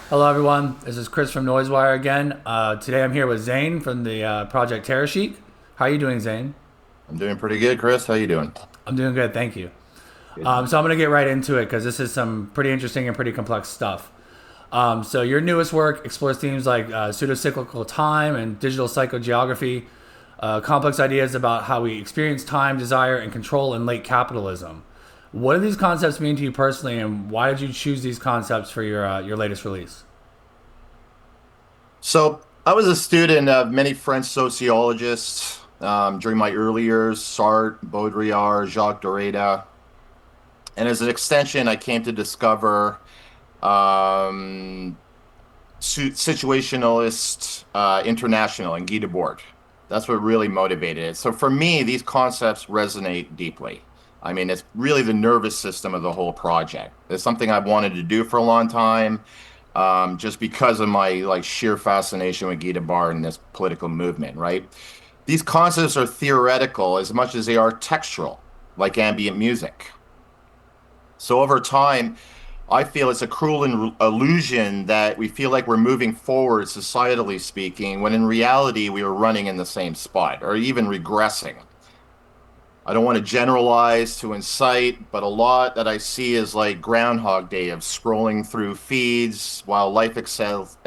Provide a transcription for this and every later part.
Hello, everyone. This is Chris from Noisewire again. Today I'm here with Zane from the project Terror.chic. How are you doing, Zane? I'm doing pretty good, Chris. How you doing? I'm doing good, thank you. Good. So I'm going to get right into it because this is some pretty interesting and pretty complex stuff. So your newest work explores themes like pseudo-cyclical time and digital psychogeography, complex ideas about how we experience time, desire, and control in late capitalism. What do these concepts mean to you personally, and why did you choose these concepts for your latest release? So I was a student of many French sociologists during my early years, Sartre, Baudrillard, Jacques Derrida. And as an extension, I came to discover um, situationalist international and Guy Debord. That's what really motivated it. So for me, these concepts resonate deeply. I mean, it's really the nervous system of the whole project. It's something I've wanted to do for a long time, just because of my like sheer fascination with Guy Debord and this political movement, right? These concepts are theoretical as much as they are textual, like ambient music. So over time, I feel it's a cruel illusion that we feel like we're moving forward, societally speaking, when in reality we are running in the same spot or even regressing. I don't want to generalize to incite, but a lot that I see is like Groundhog Day of scrolling through feeds while life accelerates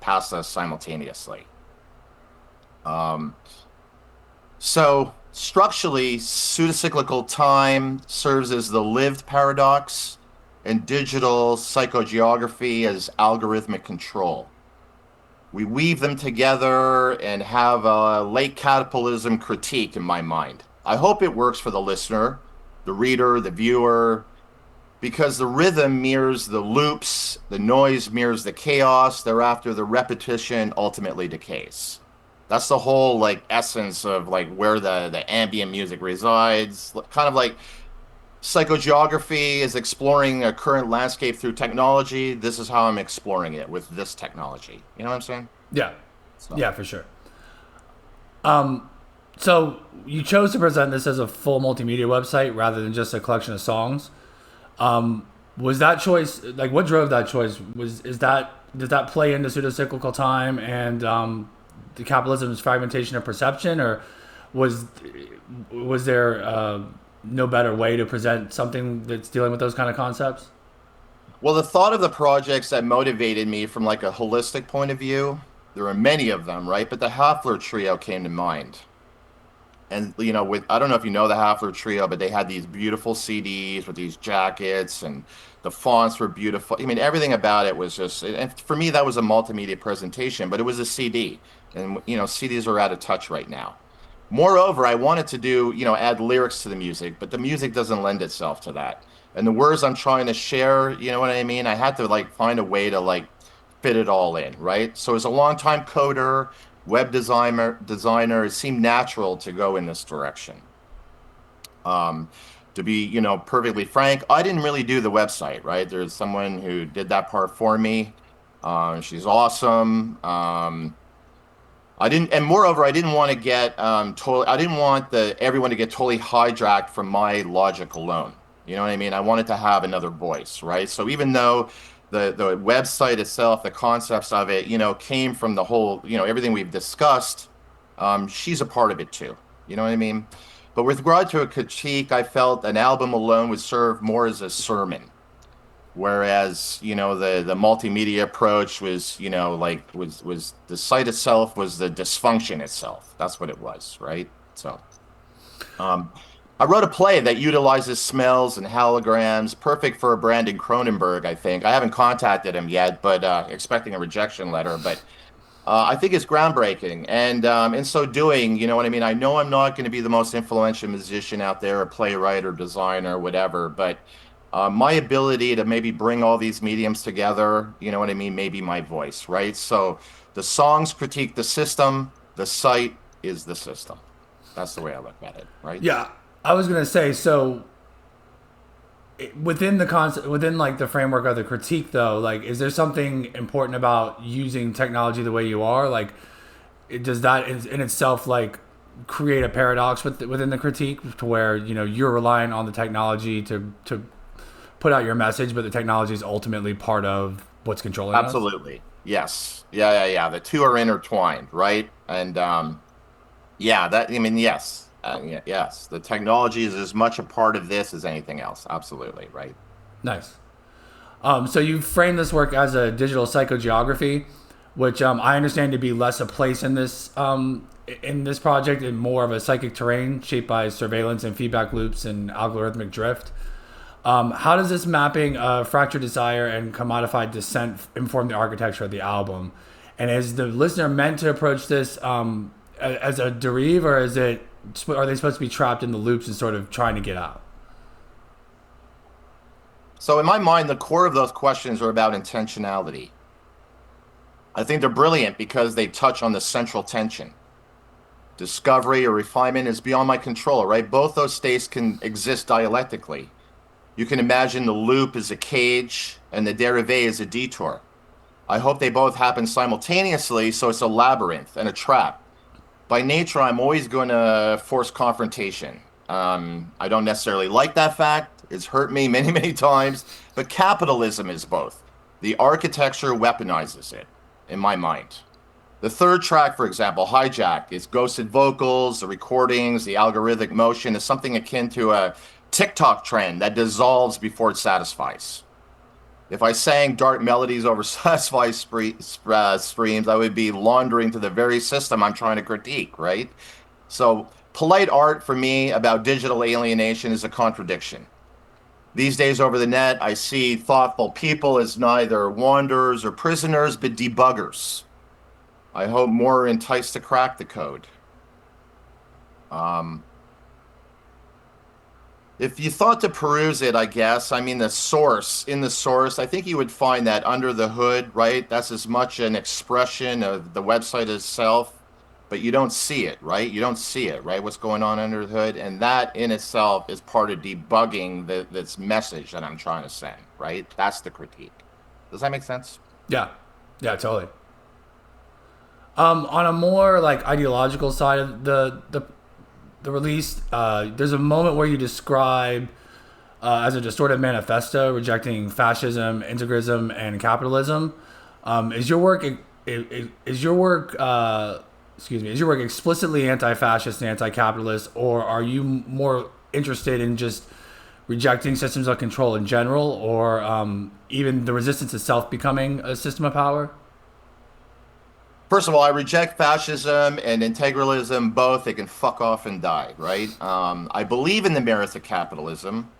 past us simultaneously. Um, So structurally, pseudocyclical time serves as the lived paradox, and digital psychogeography as algorithmic control. We weave them together and have a late capitalism critique in my mind. I hope it works for the listener, the reader, the viewer, because the rhythm mirrors the loops, the noise mirrors the chaos, thereafter the repetition ultimately decays. That's the whole like essence of like where the ambient music resides. Kind of like psychogeography is exploring a current landscape through technology. This is how I'm exploring it with this technology. You know what I'm saying? Yeah, So yeah, for sure. So you chose to present this as a full multimedia website rather than just a collection of songs. Was that choice like what drove that choice? Was is that Does that play into pseudo-cyclical time and the capitalism's fragmentation of perception, or was was there no better way to present something that's dealing with those kind of concepts? well, the thought of the projects that motivated me from like a holistic point of view, there are many of them, right? But the Hafler trio came to mind. And with I don't know if you know the Hafler trio, but they had these beautiful CDs with these jackets, and the fonts were beautiful. I mean, everything about it was just, and for me, that was a multimedia presentation, but it was a CD. And CDs are out of touch right now. Moreover, I wanted to do, add lyrics to the music, but the music doesn't lend itself to that. And the words I'm trying to share, you know what I mean? I had to like find a way to like fit it all in, right? So as a longtime coder, web designer, it seemed natural to go in this direction. Um, to be, perfectly frank, I didn't really do the website, right? There's someone who did that part for me. She's awesome. I didn't, and moreover, I didn't want to get totally. I didn't want the everyone to get totally hijacked from my logic alone. You know what I mean? I wanted to have another voice, right? So even though the website itself, the concepts of it, came from the whole, everything we've discussed, she's a part of it too. You know what I mean? But with regard to a critique, I felt an album alone would serve more as a sermon, whereas the multimedia approach was was the site itself was the dysfunction itself. That's what it was, right? So um I wrote a play that utilizes smells and holograms, perfect for Brandon Cronenberg. I think I haven't contacted him yet, but expecting a rejection letter. But I think it's groundbreaking, and in so doing, you know what I mean. I know I'm not going to be the most influential musician out there, or playwright, or designer, or whatever, but my ability to maybe bring all these mediums together, you know what I mean, maybe my voice, right? So the songs critique the system, the site is the system. That's the way I look at it, right? Yeah, I was gonna say so. Within the concept, within like the framework of the critique, though, like, is there something important about using technology the way you are? Like, does that in itself like create a paradox within the critique to where you're relying on the technology to put out your message, but the technology is ultimately part of what's controlling us? Absolutely. Yes. Yeah. The two are intertwined, right? And yeah, that I mean, yes. Yes. The technology is as much a part of this as anything else. Absolutely, right? Nice. So you frame this work as a digital psychogeography, which I understand to be less a place in this project and more of a psychic terrain shaped by surveillance and feedback loops and algorithmic drift. How does this mapping of fractured desire and commodified dissent inform the architecture of the album? And is the listener meant to approach this as a derive, or are they supposed to be trapped in the loops and sort of trying to get out? So in my mind, the core of those questions are about intentionality. I think they're brilliant because they touch on the central tension. Discovery or refinement is beyond my control, right? Both those states can exist dialectically. You can imagine the loop is a cage and the derivé is a detour. I hope they both happen simultaneously, so it's a labyrinth and a trap. By nature, I'm always going to force confrontation. I don't necessarily like that fact. It's hurt me many, many times, but capitalism is both. The architecture weaponizes it, in my mind. The third track, for example, Hijack, its ghosted vocals, the recordings, the algorithmic motion is something akin to a TikTok trend that dissolves before it satisfies. If I sang dark melodies over satisfied streams, I would be laundering to the very system I'm trying to critique, right? So, polite art for me about digital alienation is a contradiction. These days over the net, I see thoughtful people as neither wanderers or prisoners, but debuggers. I hope more are enticed to crack the code. Um, if you thought to peruse it, I guess, I mean, in the source, I think you would find that under the hood, right? That's as much an expression of the website itself, but you don't see it, right? You don't see it, right? What's going on under the hood. And that in itself is part of debugging this message that I'm trying to send, right? That's the critique. Does that make sense? Yeah, yeah, totally. On a more like ideological side of the release, there's a moment where you describe as a distorted manifesto rejecting fascism, integrism, and capitalism. Is your work is your work is your work explicitly anti-fascist and anti-capitalist, or are you more interested in just rejecting systems of control in general, or even the resistance itself becoming a system of power? First of all, I reject fascism and integralism both. They can fuck off and die, right? I believe in the merits of capitalism,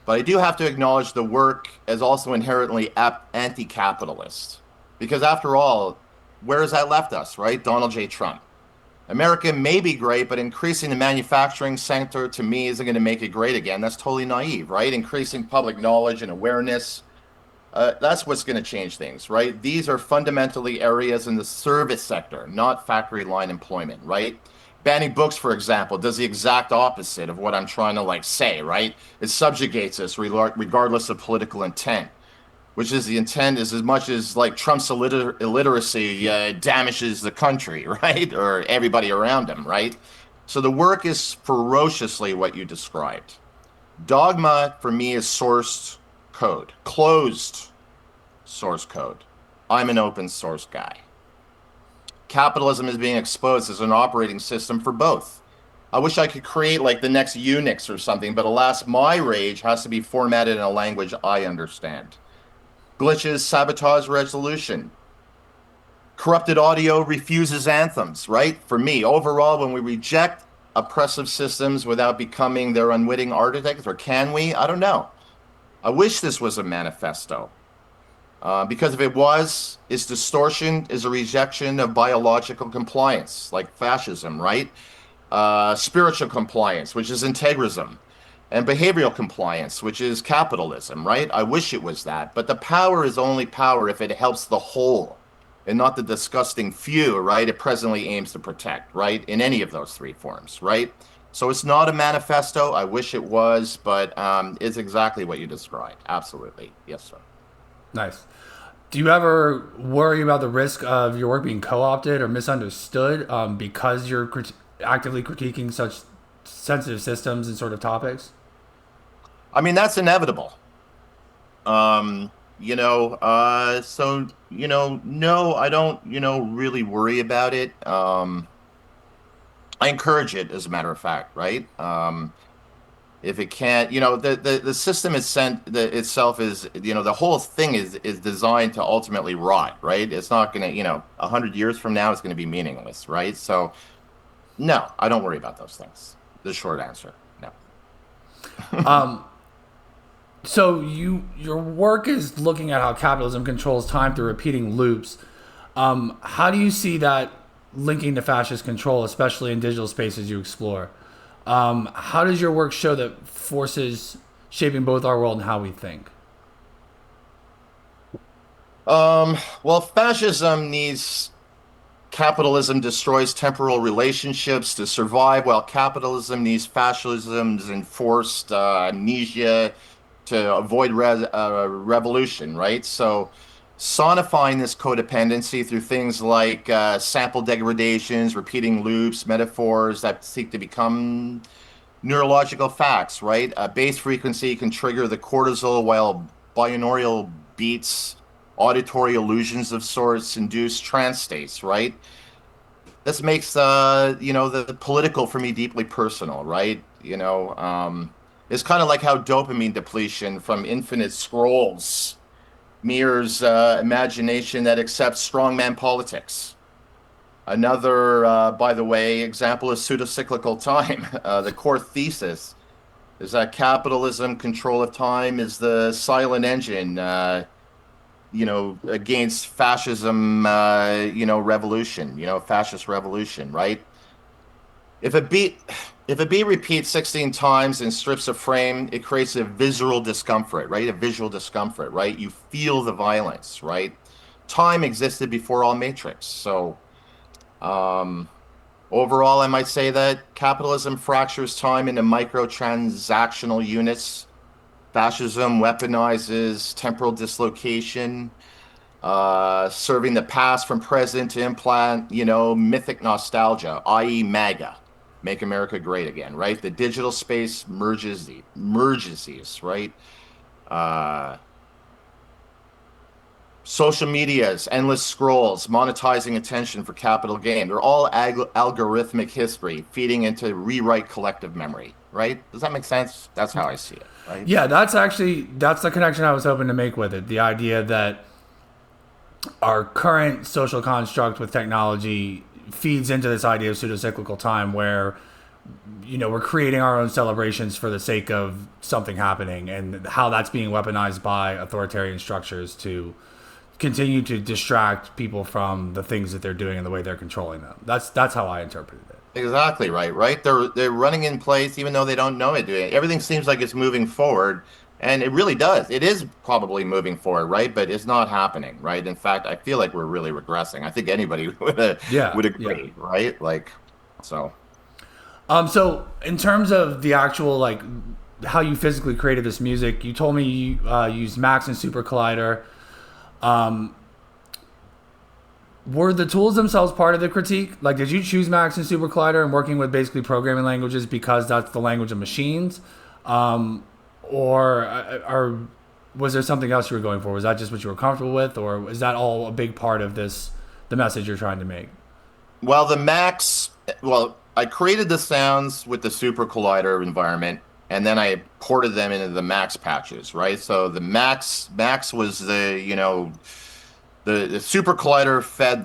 but I do have to acknowledge the work as also inherently anti-capitalist. Because after all, where has that left us, right? Donald J. Trump. America may be great, but increasing the manufacturing sector to me isn't going to make it great again. That's totally naive, right? Increasing public knowledge and awareness, that's what's going to change things, right? These are fundamentally areas in the service sector, not factory line employment, right? Banning books, for example, does the exact opposite of what I'm trying to like say, right? It subjugates us regardless of political intent, which is the intent is as much as like Trump's illiteracy damages the country, right? Or everybody around him, right? So the work is ferociously what you described. Dogma for me is sourced code, closed source code. I'm an open source guy. Capitalism is being exposed as an operating system for both. I wish I could create like the next Unix or something, but alas, my rage has to be formatted in a language I understand. Glitches, sabotage resolution. Corrupted audio refuses anthems, right? For me, overall, when we reject oppressive systems without becoming their unwitting architects, or can we? I don't know. I wish this was a manifesto. Because if it was, its distortion is a rejection of biological compliance, like fascism, right? Spiritual compliance, which is integrism, and behavioral compliance, which is capitalism, right? I wish it was that. But the power is only power if it helps the whole and not the disgusting few, right? It presently aims to protect, right? In any of those three forms, right? So it's not a manifesto. I wish it was, but it's exactly what you described. Absolutely. Yes, sir. Nice. Do you ever worry about the risk of your work being co-opted or misunderstood because you're actively critiquing such sensitive systems and sort of topics? I mean, that's inevitable. So, no, I don't, really worry about it. I encourage it, as a matter of fact, right? If it can't, the system is itself is, the whole thing is designed to ultimately rot, right? It's not going to, 100 years from now, it's going to be meaningless, right? So, no, I don't worry about those things. The short answer, no. So your work is looking at how capitalism controls time through repeating loops. How do you see that linking to fascist control, especially in digital spaces you explore? How does your work show that forces shaping both our world and how we think? Well, fascism needs capitalism destroys temporal relationships to survive, while capitalism needs fascism's enforced amnesia to avoid revolution, right? So, sonifying this codependency through things like sample degradations, repeating loops, metaphors that seek to become neurological facts, right? A bass frequency can trigger the cortisol, while binaural beats, auditory illusions of sorts, induce trance states, right? This makes the political for me deeply personal, right? It's kind of like how dopamine depletion from infinite scrolls mirrors imagination that accepts strongman politics. Another, by the way, example is pseudo-cyclical time. The core thesis is that capitalism control of time is the silent engine, against fascism, revolution, fascist revolution, right? If a beat if a beat repeats 16 times and strips a frame, it creates a visual discomfort, right? A visual discomfort, right? You feel the violence, right? Time existed before all matrix. So, um, overall, I might say that capitalism fractures time into microtransactional units. Fascism weaponizes temporal dislocation, serving the past from present to implant, mythic nostalgia, i.e., MAGA, Make America Great Again, right? The digital space merges these, right? Uh, Social medias, endless scrolls, monetizing attention for capital gain. They're all algorithmic history feeding into rewrite collective memory, right? Does that make sense? That's how I see it, right? Yeah, that's the connection I was hoping to make with it. The idea that our current social construct with technology feeds into this idea of pseudo-cyclical time where we're creating our own celebrations for the sake of something happening, and how that's being weaponized by authoritarian structures to continue to distract people from the things that they're doing and the way they're controlling them. That's how I interpreted it. Exactly right, right? They're running in place even though they don't know it. Everything seems like it's moving forward, and it really does. It is probably moving forward, right? But it's not happening, right? In fact, I feel like we're really regressing. I think anybody Yeah, would yeah. agree, right? Like, so. So in terms of the actual like how you physically created this music, you told me you used Max and Super Collider. Were the tools themselves part of the critique? Like, did you choose Max and Super Collider and working with basically programming languages because that's the language of machines, or was there something else you were going for? Was that just what you were comfortable with, or is that all a big part of the message you're trying to make? Well, I created the sounds with the Super Collider environment, and then I ported them into the Max patches, right? So the Max was the Super Collider fed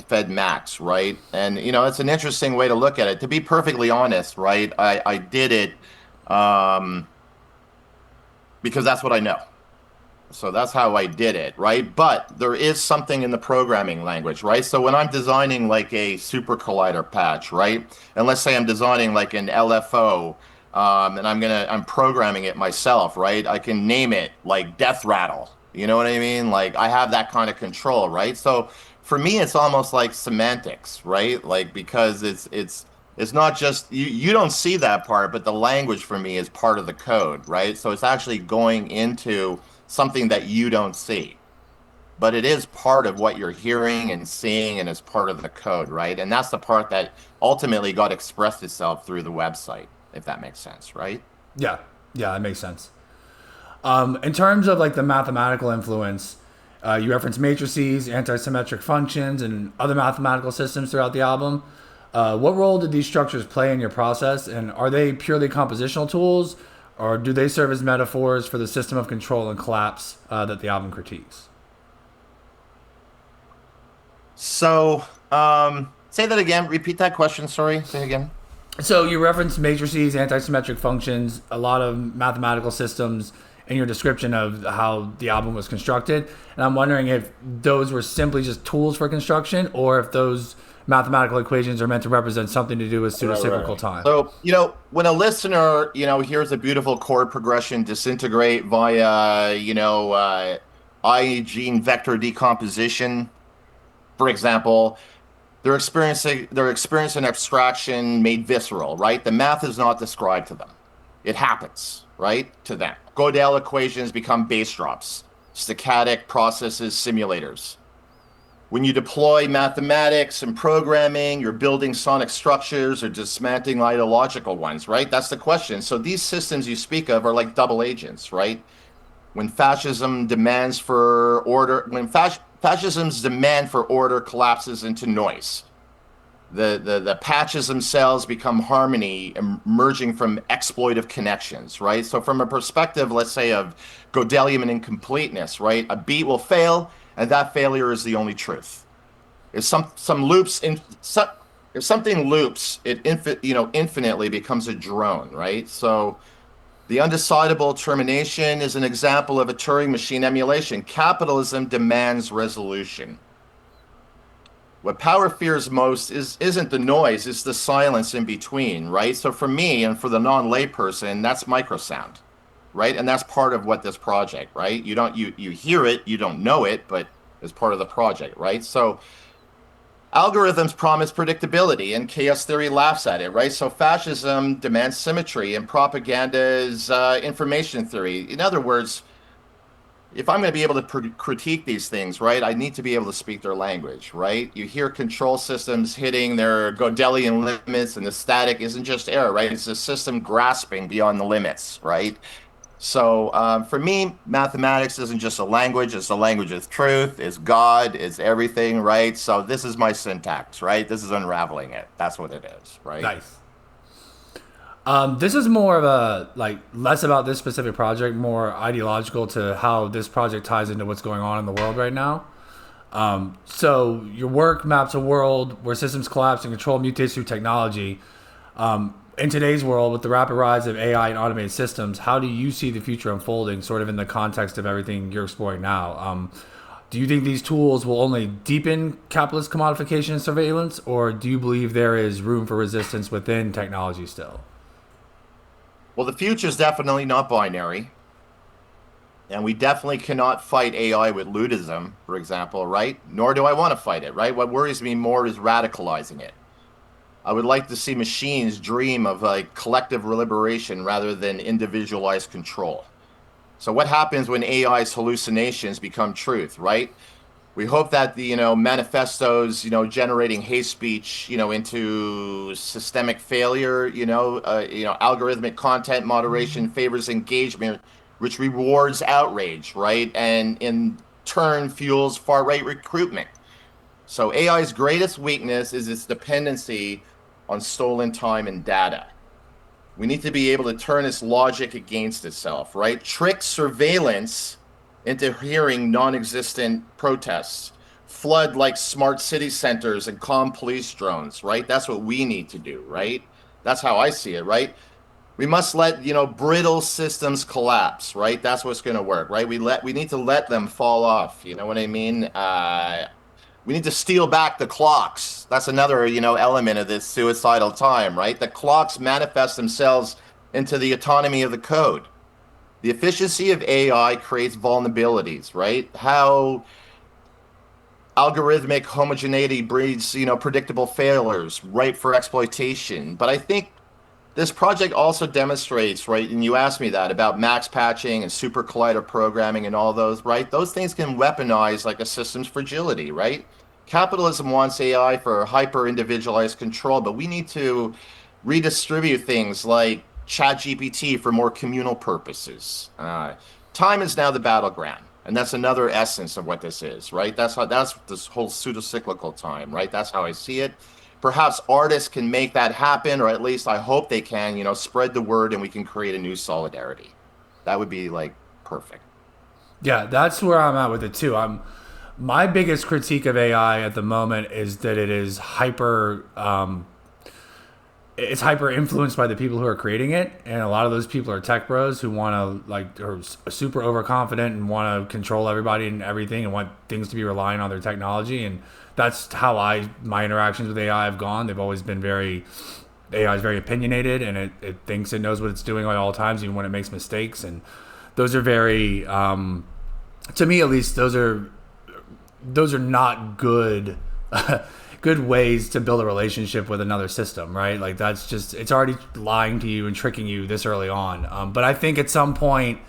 fed Max, right? And it's an interesting way to look at it. To be perfectly honest, right? I did it um, because that's what I know. So that's how I did it, right? But there is something in the programming language, right? So when I'm designing like a super collider patch, right? And let's say I'm designing like an LFO, and I'm programming it myself, right? I can name it like Death Rattle. You know what I mean? Like I have that kind of control, right? So for me, it's almost like semantics, right? Like because it's not just you don't see that part, but the language for me is part of the code, right? So it's actually going into something that you don't see, but it is part of what you're hearing and seeing, and it's part of the code, right? And that's the part that ultimately got expressed itself through the website, if that makes sense, right? Yeah, yeah, that makes sense. In terms of like the mathematical influence, you reference matrices, anti-symmetric functions, and other mathematical systems throughout the album. What role did these structures play in your process, and are they purely compositional tools, or do they serve as metaphors for the system of control and collapse that the album critiques? So, say that again. Repeat that question. Sorry. Say it again. So you reference matrices, anti-symmetric functions, a lot of mathematical systems in your description of how the album was constructed, and I'm wondering if those were simply just tools for construction, or if those mathematical equations are meant to represent something to do with pseudocyclical time. So, when a listener, hears a beautiful chord progression disintegrate via, I gene vector decomposition, for example, they're experiencing abstraction made visceral, right? The math is not described to them. It happens, right? To them. Gödel equations become bass drops, stochastic processes, simulators. When you deploy mathematics and programming, you're building sonic structures or dismantling ideological ones, right? That's the question. So these systems you speak of are like double agents, right? When fascism demands for order, when fascism's demand for order collapses into noise, the patches themselves become harmony emerging from exploitive connections, right? So from a perspective, let's say, of Gödelian incompleteness, right? A beat will fail, and that failure is the only truth. If some loops in some, if something loops, infinitely becomes a drone, right? So the undecidable termination is an example of a Turing machine emulation. Capitalism demands resolution. What power fears most isn't the noise, it's the silence in between, right? So for me and for the non-layperson, that's microsound, right? And that's part of what this project, right? You hear it, you don't know it, but it's part of the project, right? So algorithms promise predictability and chaos theory laughs at it, right? So fascism demands symmetry and propaganda is information theory. In other words, if I'm going to be able to critique these things, right, I need to be able to speak their language, right? You hear control systems hitting their Gödelian limits, and the static isn't just error, right? It's a system grasping beyond the limits, right? So for me, mathematics isn't just a language, it's a language of truth, it's God, it's everything, right? So this is my syntax, right? This is unraveling it. That's what it is, right? Nice. This is more of a like less about this specific project, more ideological to how this project ties into what's going on in the world right now. So your work maps a world where systems collapse and control mutates through technology. In today's world, with the rapid rise of AI and automated systems, how do you see the future unfolding, sort of in the context of everything you're exploring now? Do you think these tools will only deepen capitalist commodification and surveillance, or do you believe there is room for resistance within technology still? Well, the future is definitely not binary. And we definitely cannot fight AI with ludism, for example, right? Nor do I want to fight it, right? What worries me more is radicalizing it. I would like to see machines dream of like collective liberation rather than individualized control. So what happens when AI's hallucinations become truth, right? We hope that the manifestos generating hate speech into systemic failure, algorithmic content moderation favors engagement, which rewards outrage, right, and in turn fuels far right recruitment. So AI's greatest weakness is its dependency on stolen time and data. We need to be able to turn its logic against itself, right? Trick surveillance into hearing non-existent protests, flood like smart city centers and calm police drones, right? That's what we need to do, right? That's how I see it, right? We must let, brittle systems collapse, right? That's what's going to work, right? We need to let them fall off. You know what I mean? We need to steal back the clocks. That's another, element of this suicidal time, right? The clocks manifest themselves into the autonomy of the code. The efficiency of AI creates vulnerabilities, right? How algorithmic homogeneity breeds, predictable failures, ripe for exploitation. But I think this project also demonstrates, right? And you asked me that about max patching and super collider programming and all those, right? Those things can weaponize like a system's fragility, right? Capitalism wants AI for hyper individualized control, but we need to redistribute things like ChatGPT for more communal purposes. time is now the battleground. And that's another essence of what this is, right? That's this whole pseudo-cyclical time, right? That's how I see it. Perhaps artists can make that happen, or at least I hope they can, spread the word and we can create a new solidarity. That would be like perfect. Yeah, that's where I'm at with it too. My biggest critique of AI at the moment is that it is it's hyper influenced by the people who are creating it, and a lot of those people are tech bros who want to are super overconfident and want to control everybody and everything and want things to be relying on their technology. And that's how my interactions with AI have gone. They've always been AI is very opinionated, and it thinks it knows what it's doing at all times, even when it makes mistakes. And those are very, to me at least, those are not good good ways to build a relationship with another system, right? Like that's just, it's already lying to you and tricking you this early on. But I think at some point,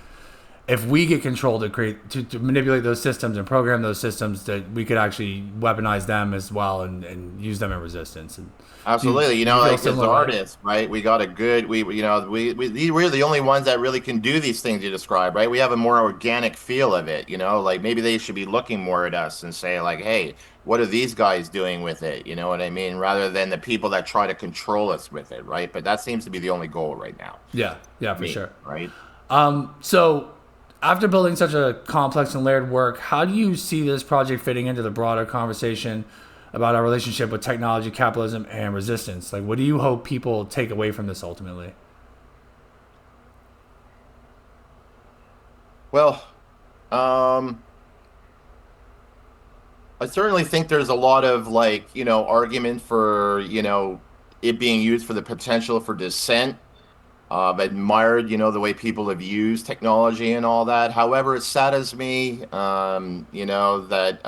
if we get control to manipulate those systems and program those systems, that we could actually weaponize them as well and use them in resistance. And Absolutely. do you feel Like as similar? artists, right? We got a good, we're the only ones that really can do these things you describe, right? We have a more organic feel of it, like maybe they should be looking more at us and say like, hey, what are these guys doing with it? You know what I mean? Rather than the people that try to control us with it, right? But that seems to be the only goal right now. Yeah, for Me, sure. right? So after building such a complex and layered work, how do you see this project fitting into the broader conversation about our relationship with technology, capitalism, and resistance? Like, what do you hope people take away from this ultimately? Well, um, I certainly think there's a lot of like, argument for, it being used for the potential for dissent. I've admired, the way people have used technology and all that. However, it saddens me, that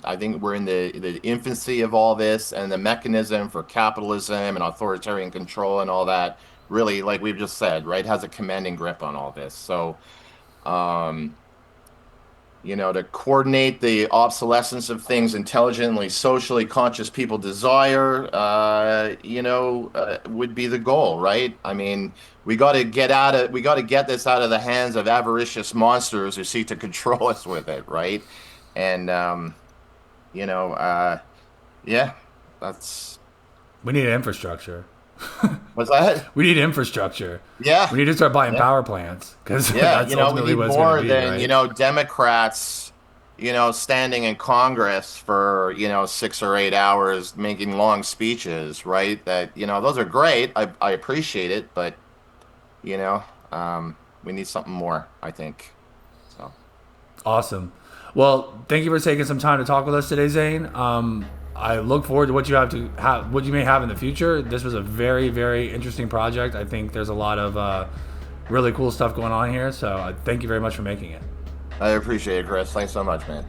I think we're in the infancy of all this, and the mechanism for capitalism and authoritarian control and all that really, like we've just said, right, has a commanding grip on all this. So, um, to coordinate the obsolescence of things intelligently, socially conscious people desire, would be the goal, right? I mean, we got to get this out of the hands of avaricious monsters who seek to control us with it, right? And, you know, uh, yeah, that's, We need infrastructure. what's that? We need infrastructure. Yeah. We need to start buying Yeah. power plants because Yeah, that's we ultimately need what it's going more to be, than, right? Democrats, standing in Congress for, 6 or 8 hours making long speeches, right? That, those are great. I appreciate it, but, you know, we need something more, I think. So, Awesome. Well, thank you for taking some time to talk with us today, Zane. I look forward to what you may have in the future. This was a very, very interesting project. I think there's a lot of really cool stuff going on here. So thank you very much for making it. I appreciate it, Chris. Thanks so much, man.